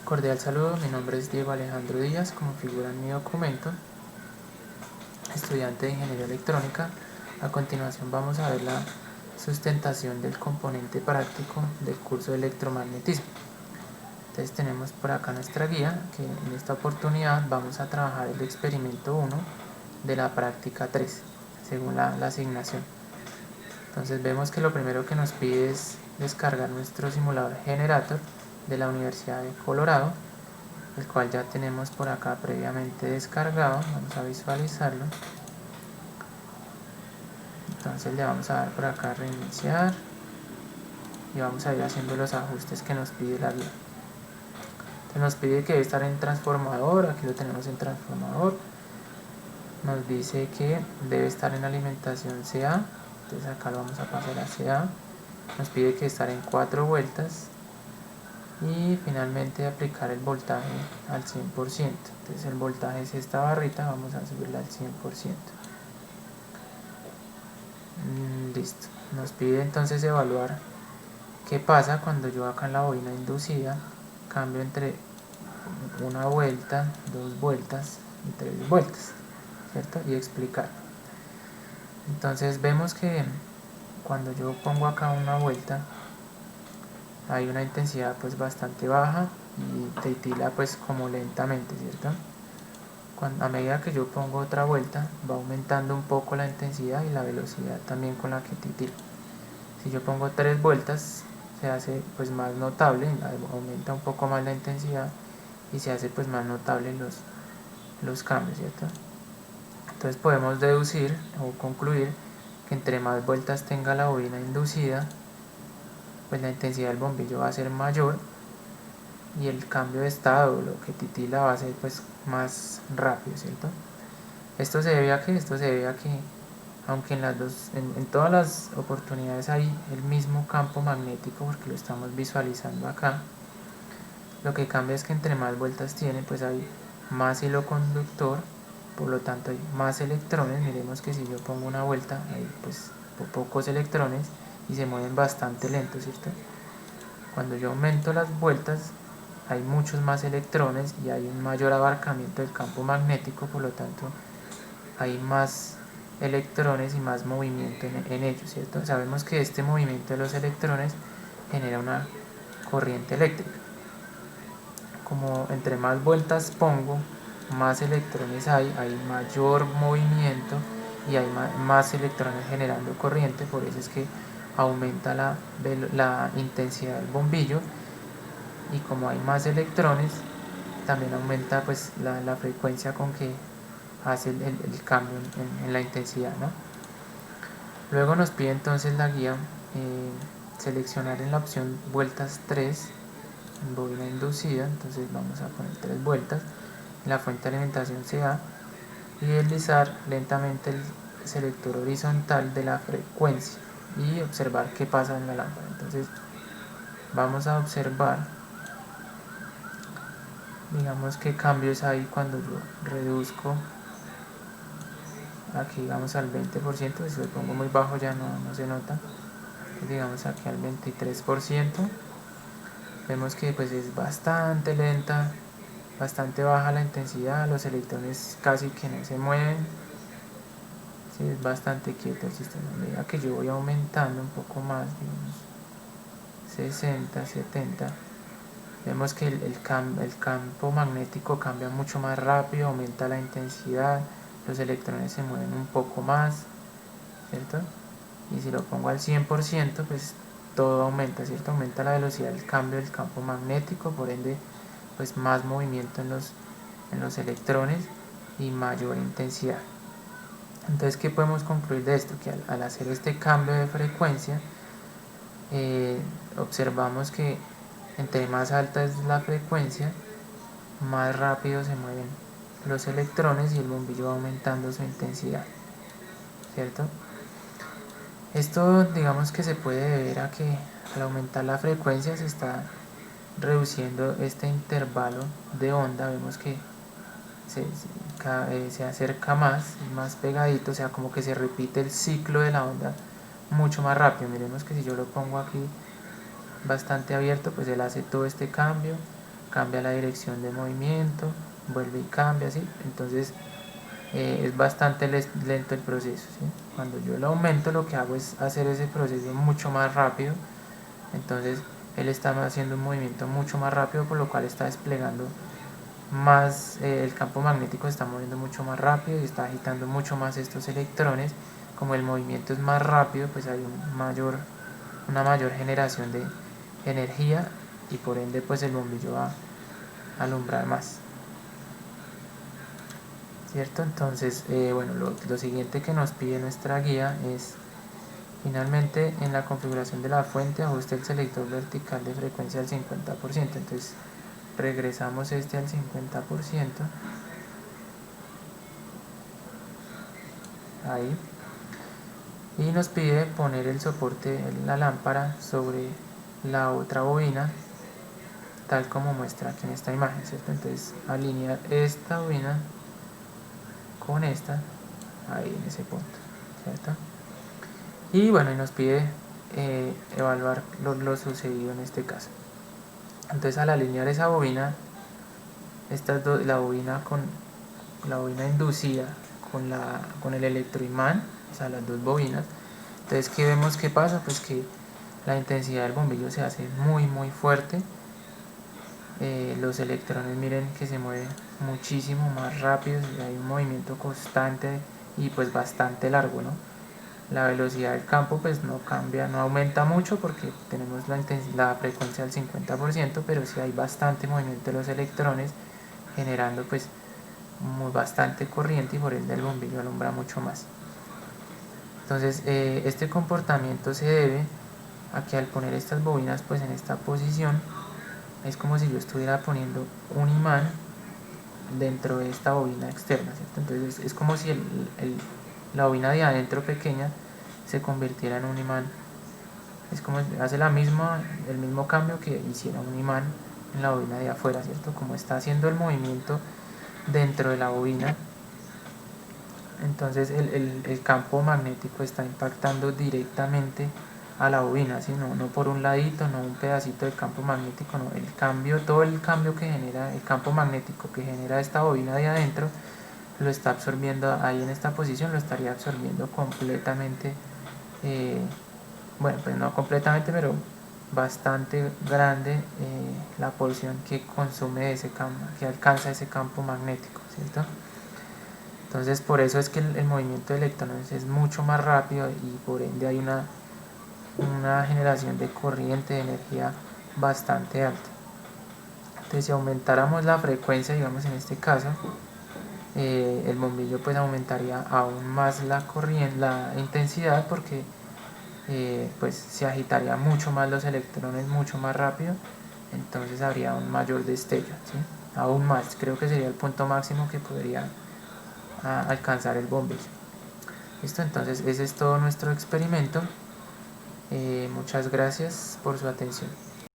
Cordial saludo, mi nombre es Diego Alejandro Díaz, como figura en mi documento, estudiante de Ingeniería Electrónica. A continuación vamos a ver la sustentación del componente práctico del curso de electromagnetismo. Entonces tenemos por acá nuestra guía, que en esta oportunidad vamos a trabajar el experimento 1 de la práctica 3, según la asignación. Entonces vemos que lo primero que nos pide es descargar nuestro simulador Generator de la Universidad de Colorado, el cual ya tenemos por acá previamente descargado. Vamos a visualizarlo. Entonces le vamos a dar por acá reiniciar y vamos a ir haciendo los ajustes que nos pide la guía. Entonces nos pide que debe estar en transformador, aquí lo tenemos en transformador. Nos dice que debe estar en alimentación CA, entonces acá lo vamos a pasar a CA. Nos pide que estar en 4 vueltas y finalmente aplicar el voltaje al 100%. Entonces el voltaje es esta barrita, vamos a subirla al 100%. Listo. Nos pide entonces evaluar qué pasa cuando yo acá en la bobina inducida cambio entre una vuelta, 2 vueltas y 3 vueltas, ¿cierto? Y explicar. Entonces vemos que cuando yo pongo acá una vuelta hay una intensidad pues bastante baja y titila pues como lentamente, ¿cierto? A medida que yo pongo otra vuelta va aumentando un poco la intensidad y la velocidad también con la que titila. Si yo pongo 3 vueltas se hace pues más notable, aumenta un poco más la intensidad y se hace pues más notable los cambios, ¿cierto? Entonces podemos deducir o concluir que entre más vueltas tenga la bobina inducida, pues la intensidad del bombillo va a ser mayor y el cambio de estado, lo que titila, va a ser pues más rápido, ¿cierto? Esto se debe a que aunque en todas las oportunidades hay el mismo campo magnético, porque lo estamos visualizando acá, lo que cambia es que entre más vueltas tiene, pues hay más hilo conductor, por lo tanto hay más electrones. Miremos que si yo pongo una vuelta, hay pues pocos electrones y se mueven bastante lento, ¿cierto? Cuando yo aumento las vueltas, hay muchos más electrones y hay un mayor abarcamiento del campo magnético, por lo tanto hay más electrones y más movimiento en ellos, ¿cierto? Sabemos que este movimiento de los electrones genera una corriente eléctrica. Como entre más vueltas pongo, más electrones hay mayor movimiento y hay más electrones generando corriente, por eso es que aumenta la intensidad del bombillo, y como hay más electrones también aumenta pues la frecuencia con que hace el cambio en la intensidad, ¿no? Luego nos pide entonces la guía seleccionar en la opción vueltas 3 en bobina inducida, entonces vamos a poner 3 vueltas, en la fuente de alimentación CA, y deslizar lentamente el selector horizontal de la frecuencia y observar qué pasa en la lámpara. Entonces vamos a observar, digamos, qué cambios hay cuando yo reduzco aquí, digamos, al 20%, si lo pongo muy bajo ya no se nota. Entonces, digamos aquí al 23%, vemos que pues es bastante lenta, bastante baja la intensidad, los electrones casi que no se mueven, sí, es bastante quieto el sistema. A medida que yo voy aumentando un poco más, digamos 60, 70, vemos que el campo magnético cambia mucho más rápido, aumenta la intensidad, los electrones se mueven un poco más, ¿cierto? Y si lo pongo al 100%, pues todo aumenta, ¿cierto? Aumenta la velocidad del cambio del campo magnético, por ende pues más movimiento en los electrones y mayor intensidad. Entonces, ¿qué podemos concluir de esto? Que al hacer este cambio de frecuencia, observamos que entre más alta es la frecuencia, más rápido se mueven los electrones y el bombillo va aumentando su intensidad, ¿cierto? Esto, digamos, que se puede deber a que al aumentar la frecuencia se está reduciendo este intervalo de onda. Vemos que se acerca más pegadito, o sea, como que se repite el ciclo de la onda mucho más rápido. Miremos que si yo lo pongo aquí bastante abierto, pues él hace todo este cambio, cambia la dirección de movimiento, vuelve y cambia, ¿sí? Entonces es bastante lento el proceso, ¿sí? Cuando yo lo aumento, lo que hago es hacer ese proceso mucho más rápido. Entonces él está haciendo un movimiento mucho más rápido, por lo cual está desplegando más, el campo magnético se está moviendo mucho más rápido y está agitando mucho más estos electrones. Como el movimiento es más rápido, pues hay una mayor generación de energía y por ende pues el bombillo va a alumbrar más, ¿cierto? Entonces bueno, lo siguiente que nos pide nuestra guía es: finalmente, en la configuración de la fuente, ajuste el selector vertical de frecuencia al 50%. Entonces regresamos este al 50%, ahí, y nos pide poner el soporte de la lámpara sobre la otra bobina, tal como muestra aquí en esta imagen, ¿cierto? Entonces alinear esta bobina con esta, ahí en ese punto, ¿cierto? Y bueno, y nos pide evaluar lo sucedido en este caso. Entonces al alinear esa bobina, la bobina inducida con el electroimán, o sea, las dos bobinas, entonces ¿qué vemos que pasa? Pues que la intensidad del bombillo se hace muy fuerte. Los electrones, miren que se mueven muchísimo más rápido, hay un movimiento constante y pues bastante largo, ¿no? La velocidad del campo pues no cambia, no aumenta mucho porque tenemos la frecuencia al 50%, pero sí hay bastante movimiento de los electrones, generando pues bastante corriente y por ende el bombillo alumbra mucho más. Entonces este comportamiento se debe a que al poner estas bobinas pues en esta posición, es como si yo estuviera poniendo un imán dentro de esta bobina externa, ¿cierto? Entonces es como si la bobina de adentro pequeña se convirtiera en un imán. Es como hace el mismo cambio que hiciera un imán en la bobina de afuera, ¿cierto? Como está haciendo el movimiento dentro de la bobina, entonces el campo magnético está impactando directamente a la bobina, ¿sí? No por un ladito, no un pedacito de campo magnético, no, todo el cambio que genera el campo magnético que genera esta bobina de adentro, lo está absorbiendo ahí en esta posición, lo estaría absorbiendo completamente, bueno, pues no completamente, pero bastante grande la porción que consume ese campo, que alcanza ese campo magnético, ¿cierto? Entonces por eso es que el movimiento de electrones es mucho más rápido y por ende hay una generación de corriente de energía bastante alta. Entonces si aumentáramos la frecuencia, digamos en este caso, el bombillo pues aumentaría aún más la intensidad, porque pues se agitaría mucho más los electrones, mucho más rápido, entonces habría un mayor destello, ¿sí? Aún más, creo que sería el punto máximo que podría alcanzar el bombillo. Listo, entonces ese es todo nuestro experimento. Muchas gracias por su atención.